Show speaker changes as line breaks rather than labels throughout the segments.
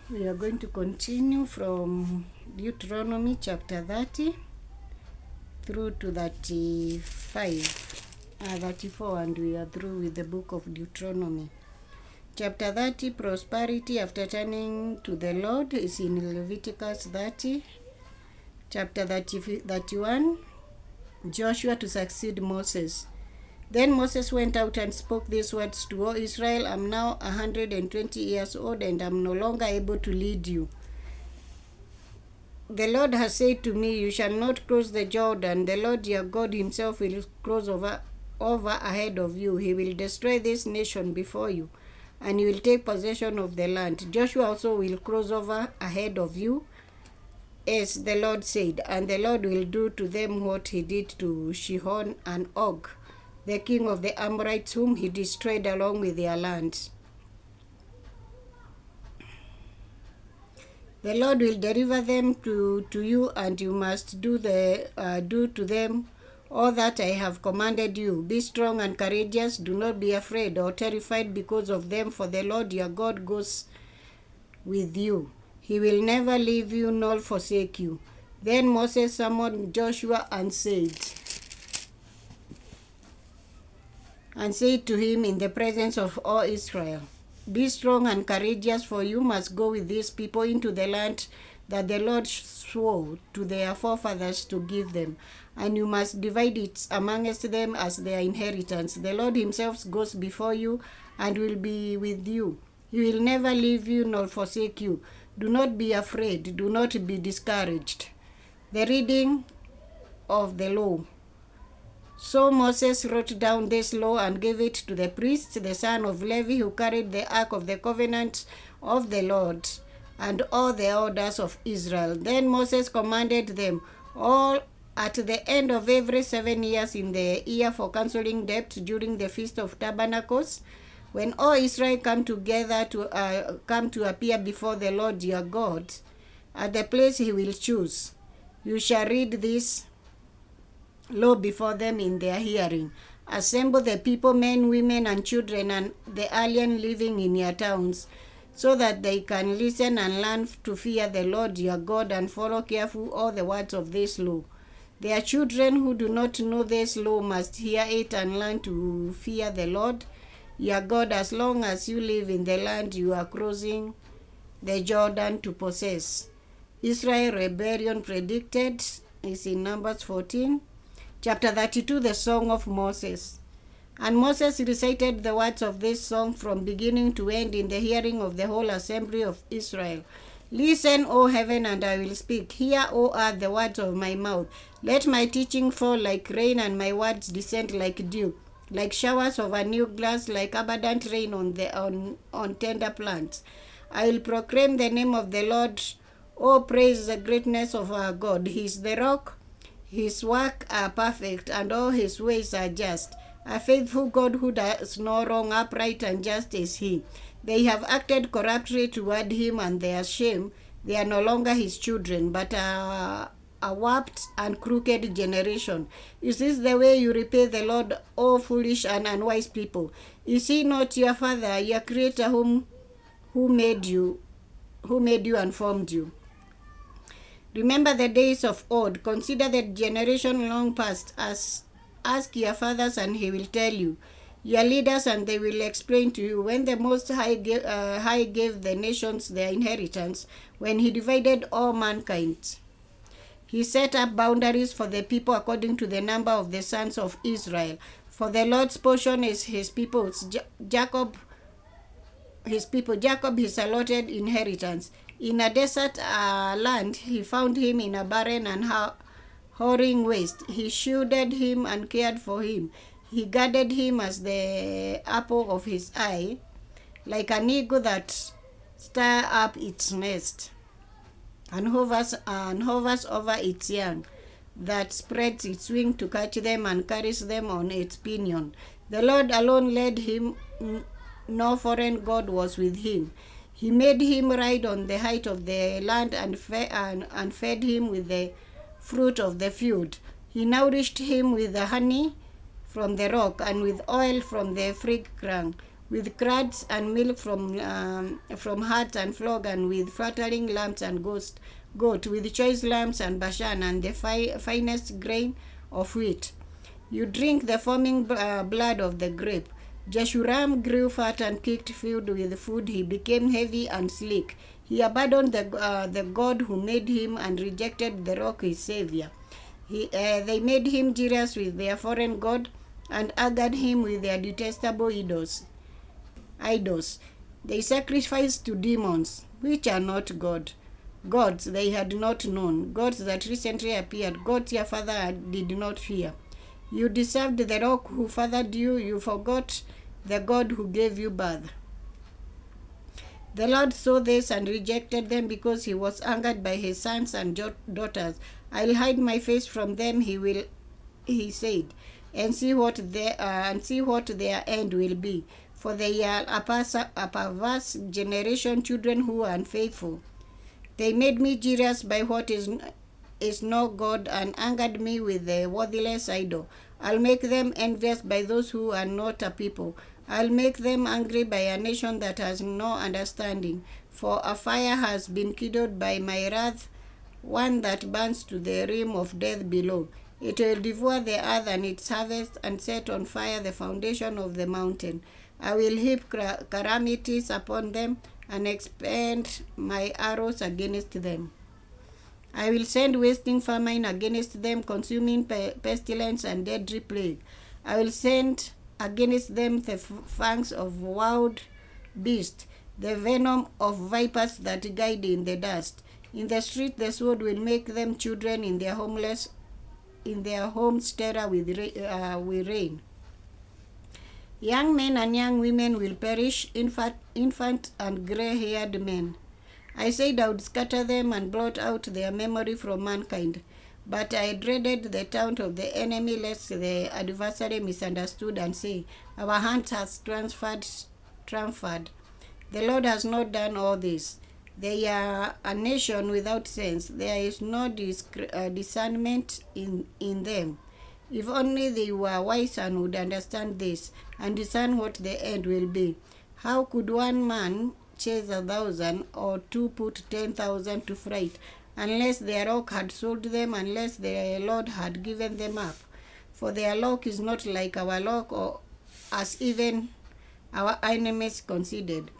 We are going to continue from Deuteronomy chapter 30 through to 34, and we are through with the book of Deuteronomy. Chapter 30, prosperity after turning to the Lord, is in Leviticus 30. Chapter 31, Joshua to succeed Moses. Then Moses went out and spoke these words to all Israel, I am now 120 years old and am no longer able to lead you. The Lord has said to me, you shall not cross the Jordan. The Lord your God himself will cross over ahead of you. He will destroy this nation before you, and you will take possession of the land. Joshua also will cross over ahead of you, as the Lord said, and the Lord will do to them what he did to Sihon and Og, the king of the Amorites, whom he destroyed along with their lands. The Lord will deliver them to you, and you must do to them all that I have commanded you. Be strong and courageous. Do not be afraid or terrified because of them, for the Lord your God goes with you. He will never leave you nor forsake you. Then Moses summoned Joshua and said to him in the presence of all Israel, be strong and courageous, for you must go with these people into the land that the Lord swore to their forefathers to give them, and you must divide it amongst them as their inheritance. The Lord himself goes before you and will be with you. He will never leave you nor forsake you. Do not be afraid. Do not be discouraged. The reading of the law. So Moses wrote down this law and gave it to the priest, the son of Levi, who carried the ark of the covenant of the Lord, and all the elders of Israel. Then Moses commanded them all at the end of every 7 years in the year for cancelling debt during the Feast of Tabernacles, when all Israel come together to appear before the Lord your God at the place he will choose. You shall read this law before them in their hearing. Assemble the people, men, women, and children, and the alien living in your towns, so that they can listen and learn to fear the Lord your God and follow carefully all the words of this law. Their children who do not know this law must hear it and learn to fear the Lord your God as long as you live in the land you are crossing the Jordan to possess. Israel rebellion predicted is in Numbers 14. Chapter 32, the Song of Moses. And Moses recited the words of this song from beginning to end in the hearing of the whole assembly of Israel. Listen, O heaven, and I will speak. Hear, O earth, the words of my mouth. Let my teaching fall like rain, and my words descend like dew, like showers of a new grass, like abundant rain on tender plants. I will proclaim the name of the Lord. Oh, praise the greatness of our God. He is the rock. His work are perfect, and all his ways are just. A faithful God who does no wrong, upright and just is he. They have acted corruptly toward him, and their shame. They are no longer his children, but a warped and crooked generation. Is this the way you repay the Lord, O foolish and unwise people? Is he not your father, your creator, who made you and formed you? Remember the days of old. Consider the generation long past. Ask your fathers, and he will tell you. Your leaders, and they will explain to you. When the Most High gave the nations their inheritance, when he divided all mankind, he set up boundaries for the people according to the number of the sons of Israel. For the Lord's portion is his people's, Jacob his allotted inheritance. In a desert land, he found him in a barren and whoring waste. He shielded him and cared for him. He guarded him as the apple of his eye, like an eagle that stirs up its nest and hovers over its young, that spreads its wing to catch them and carries them on its pinion. The Lord alone led him. No foreign god was with him. He made him ride on the height of the land and fed him with the fruit of the field. He nourished him with the honey from the rock and with oil from the fig tree. with curds and milk from herds and flock, and with fattening lambs and goat, with choice lambs and Bashan, and the finest grain of wheat. You drink the foaming blood of the grape. Jeshurun grew fat and kicked filled with food. He became heavy and sleek. He abandoned the God who made him and rejected the rock, his savior. They made him jealous with their foreign god and angered him with their detestable idols. They sacrificed to demons, which are not gods they had not known, gods that recently appeared, gods your father did not fear. You deserved the rock who fathered you. You forgot the God who gave you birth. The Lord saw this and rejected them because he was angered by his sons and daughters. I'll hide my face from them, he said, and see what their end will be. For they are a perverse generation, children who are unfaithful. They made me jealous by what is no God and angered me with the worthless idol. I'll make them envious by those who are not a people. I'll make them angry by a nation that has no understanding. For a fire has been kindled by my wrath, one that burns to the rim of death below. It will devour the earth and its harvest and set on fire the foundation of the mountain. I will heap calamities upon them and expend my arrows against them. I will send wasting famine against them, consuming pestilence and deadly plague. I will send against them the fangs of wild beasts, the venom of vipers that guide in the dust. In the street the sword will make them children in their homes terror with rain. Young men and young women will perish, infant and gray-haired men. I said I would scatter them and blot out their memory from mankind. But I dreaded the taunt of the enemy, lest the adversary misunderstood and say, our hand has triumphed. The Lord has not done all this. They are a nation without sense. There is no discernment in them. If only they were wise and would understand this and discern what the end will be. How could one man chase 1,000 or two put 10,000 to flight, unless their rock had sold them, unless their Lord had given them up? For their luck is not like our luck, or as even our enemies considered.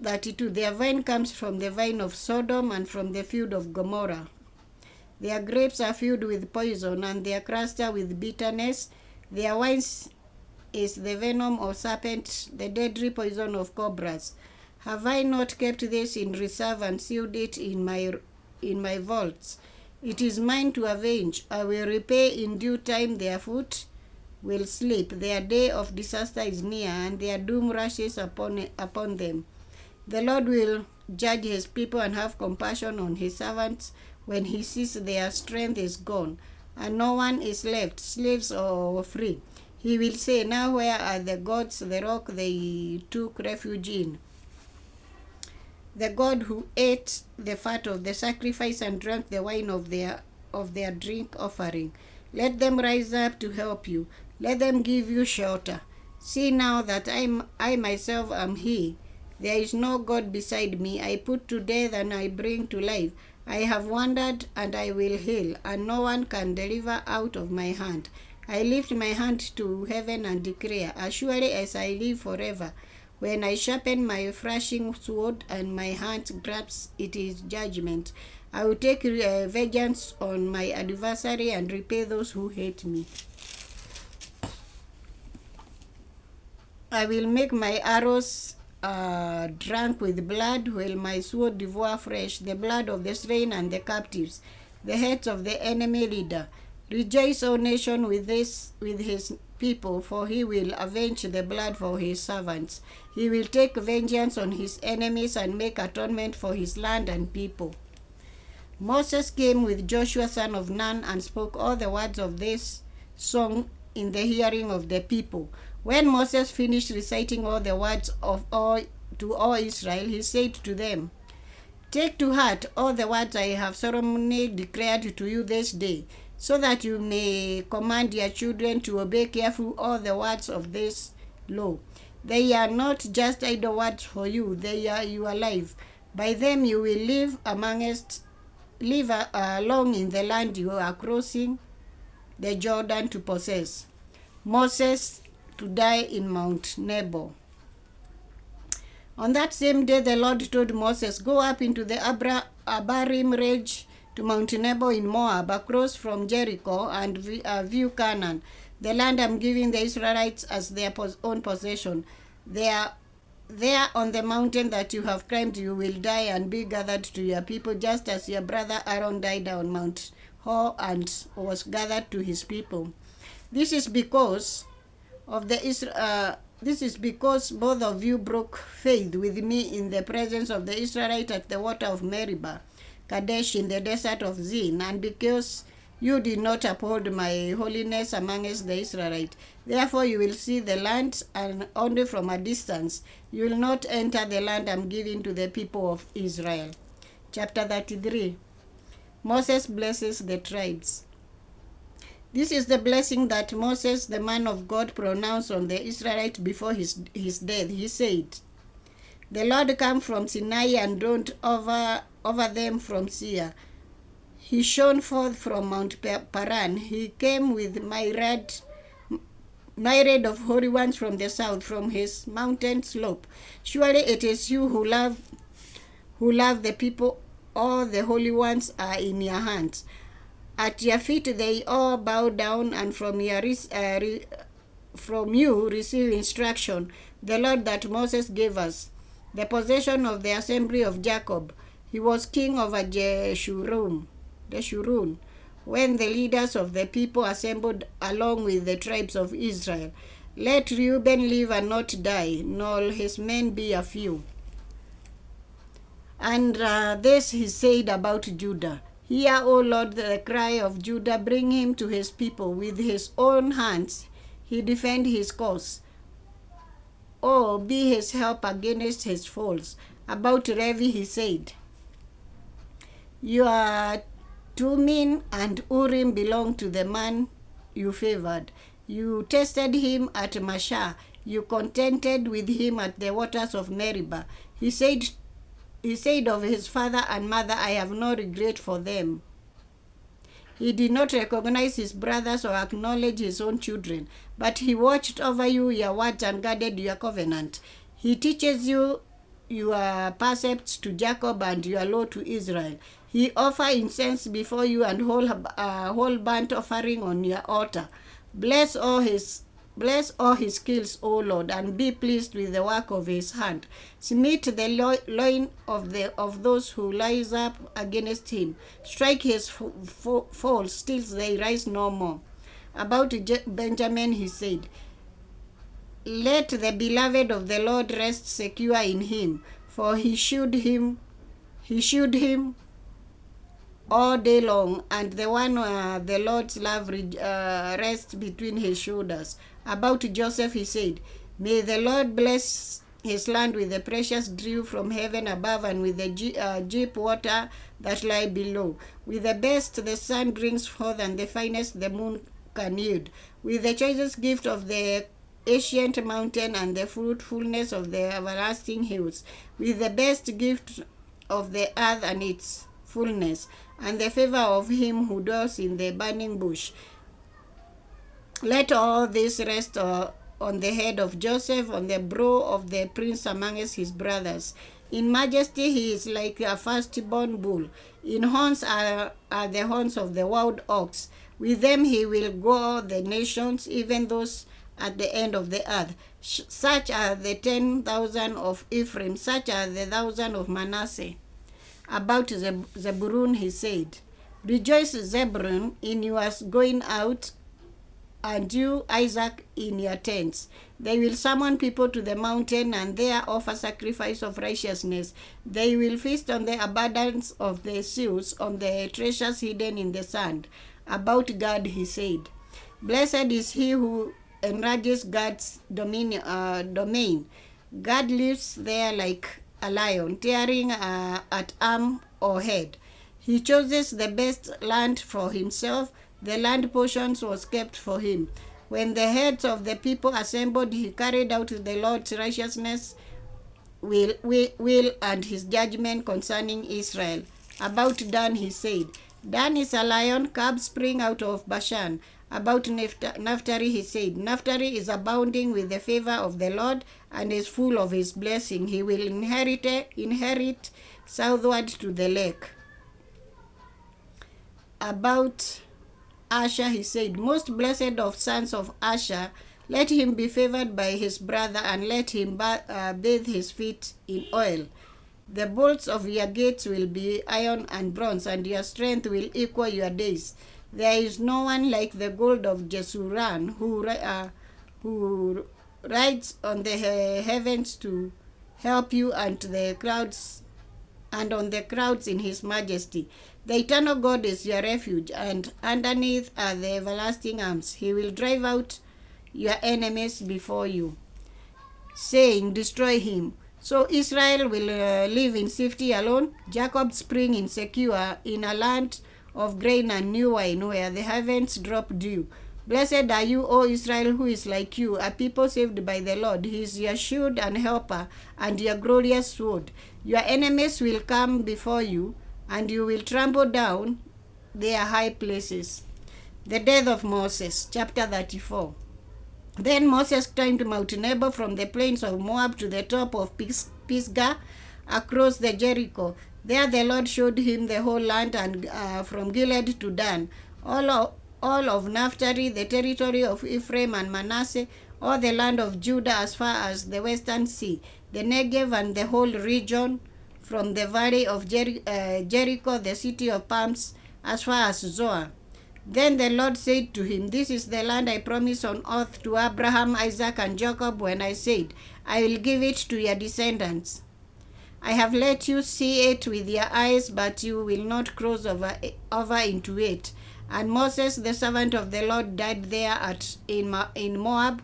32. Their vine comes from the vine of Sodom and from the field of Gomorrah. Their grapes are filled with poison, and their cluster with bitterness. Their wines is the venom of serpents, the deadly poison of cobras. Have I not kept this in reserve and sealed it in my vaults? It is mine to avenge. I will repay in due time. Their foot will slip. Their day of disaster is near, and their doom rushes upon them. The Lord will judge his people and have compassion on his servants when he sees their strength is gone, and no one is left, slaves or free. He will say, now where are the gods, the rock they took refuge in? The God who ate the fat of the sacrifice and drank the wine of their drink offering. Let them rise up to help you. Let them give you shelter. See now that I myself am he. There is no God beside me. I put to death and I bring to life. I have wandered and I will heal, and no one can deliver out of my hand. I lift my hand to heaven and declare, as surely as I live forever, when I sharpen my flashing sword and my hand grasps its judgment, I will take vengeance on my adversary and repay those who hate me. I will make my arrows drunk with blood, while my sword devour fresh, the blood of the slain and the captives, the heads of the enemy leader. Rejoice, O nation, with his people, for he will avenge the blood for his servants. He will take vengeance on his enemies and make atonement for his land and people. Moses came with Joshua son of Nun and spoke all the words of this song in the hearing of the people. When Moses finished reciting all the words to all Israel, he said to them, take to heart all the words I have solemnly declared to you this day, so that you may command your children to obey carefully all the words of this law. They are not just idle words for you, they are your life. By them you will live long in the land you are crossing the Jordan to possess. Moses to die in Mount Nebo. On that same day, the Lord told Moses, "Go up into the Abarim range to Mount Nebo in Moab, across from Jericho, and view Canaan, the land I'm giving the Israelites as their own possession. There on the mountain that you have climbed, you will die and be gathered to your people, just as your brother Aaron died on Mount Hor and was gathered to his people. This is because both of you broke faith with me in the presence of the Israelites at the water of Meribah, Kadesh in the desert of Zin, and because you did not uphold my holiness amongst the Israelites. Therefore you will see the land, and only from a distance. You will not enter the land I'm giving to the people of Israel." Chapter 33. Moses blesses the tribes. This is the blessing that Moses, the man of God, pronounced on the Israelites before his death. He said, "The Lord came from Sinai and dawned over them from Seir. He shone forth from Mount Paran. He came with myriad of holy ones from the south, from his mountain slope. Surely it is you who love the people. All the holy ones are in your hands. At your feet they all bow down, and from you receive instruction. The Lord that Moses gave us, the possession of the assembly of Jacob. He was king over Jeshurun, when the leaders of the people assembled along with the tribes of Israel. Let Reuben live and not die, nor his men be a few." And this he said about Judah. "Hear, O Lord, the cry of Judah. Bring him to his people. With his own hands he defend his cause. Oh, be his help against his foes." About Levi he said, "Your Tumim and Urim belong to the man you favored. You tested him at Mashah. You contended with him at the waters of Meribah." He said of his father and mother, "I have no regret for them." He did not recognize his brothers or acknowledge his own children, but he watched over you, your words, and guarded your covenant. He teaches you your precepts to Jacob and your law to Israel. He offers incense before you and whole burnt offering on your altar. Bless all his skills, O Lord, and be pleased with the work of his hand. Smite the loin of those who rise up against him. Strike his foes till they rise no more. About Benjamin he said, "Let the beloved of the Lord rest secure in him, for he shewed him all day long, and the one the Lord's love rests between his shoulders." About Joseph he said, "May the Lord bless his land with the precious dew from heaven above, and with the deep water that lie below. With the best the sun brings forth, and the finest the moon can yield. With the choicest gift of the ancient mountain, and the fruitfulness of the everlasting hills. With the best gift of the earth and its fullness, and the favor of him who dwells in the burning bush. Let all this rest on the head of Joseph, on the brow of the prince amongst his brothers. In majesty he is like a firstborn bull. In horns are the horns of the wild ox. With them he will go the nations, even those at the end of the earth. Such are the 10,000 of Ephraim, such are the 1,000 of Manasseh." About Zebulun he said, "Rejoice, Zebulun, in your going out, and you, Isaac, in your tents. They will summon people to the mountain, and there offer sacrifice of righteousness. They will feast on the abundance of the seals, on the treasures hidden in the sand." About Gad he said, "Blessed is he who enlarges God's domain. God lives there like a lion, tearing at arm or head. He chooses the best land for himself. The land portions was kept for him. When the heads of the people assembled, he carried out the Lord's righteousness, will and his judgment concerning Israel. About Dan he said, Dan is a lion, cubs spring out of Bashan. About Naphtali he said, Naphtali is abounding with the favor of the Lord and is full of his blessing. He will inherit southward to the lake. About Asher he said, most blessed of sons of Asher, let him be favored by his brother, and let him bathe his feet in oil. The bolts of your gates will be iron and bronze, and your strength will equal your days. There is no one like the gold of Jesuran, who rides on the heavens to help you, and the clouds and on the crowds in his majesty. The eternal God is your refuge, and underneath are the everlasting arms. He will drive out your enemies before you, saying, destroy him. So Israel will live in safety alone, Jacob spring insecure in a land of grain and new wine, where the heavens drop dew. Blessed are you, O Israel, who is like you, a people saved by the Lord. He is your shield and helper, and your glorious sword. Your enemies will come before you, and you will trample down their high places. The death of Moses, chapter 34. Then Moses climbed Mount Nebo from the plains of Moab to the top of Pisgah across the Jericho. There the Lord showed him the whole land, and from Gilead to Dan, all of Naphtali, the territory of Ephraim and Manasseh, all the land of Judah as far as the western sea, the Negev and the whole region from the valley of Jericho, the city of palms, as far as Zoar. Then the Lord said to him, this is the land I promised on oath to Abraham, Isaac, and Jacob, when I said, I will give it to your descendants. I have let you see it with your eyes, but you will not cross over into it. And Moses, the servant of the Lord, died there in Moab,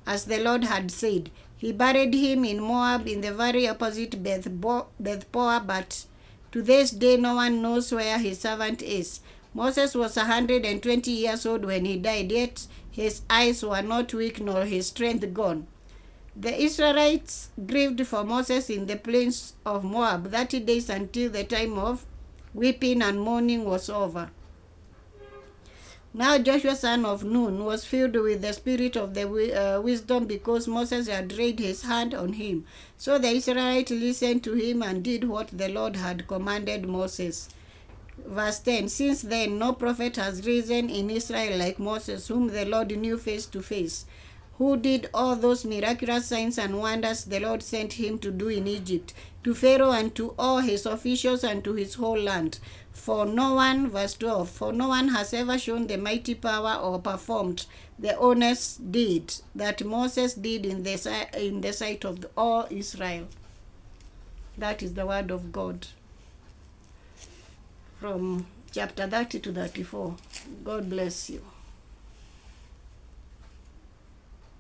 as the Lord had said. He buried him in Moab, in the valley opposite Beth Peor, but to this day no one knows where his servant is. Moses was 120 years old when he died, yet his eyes were not weak nor his strength gone. The Israelites grieved for Moses in the plains of Moab 30 days until the time of weeping and mourning was over. Now Joshua son of Nun was filled with the spirit of the wisdom, because Moses had laid his hand on him. So the Israelites listened to him and did what the Lord had commanded Moses. Verse 10, since then no prophet has risen in Israel like Moses, whom the Lord knew face to face, who did all those miraculous signs and wonders the Lord sent him to do in Egypt, to Pharaoh and to all his officials and to his whole land. For no one, verse 12, for no one has ever shown the mighty power or performed the honest deed that Moses did in the sight of all Israel. That is the word of God. From chapter 30 to 34. God bless you.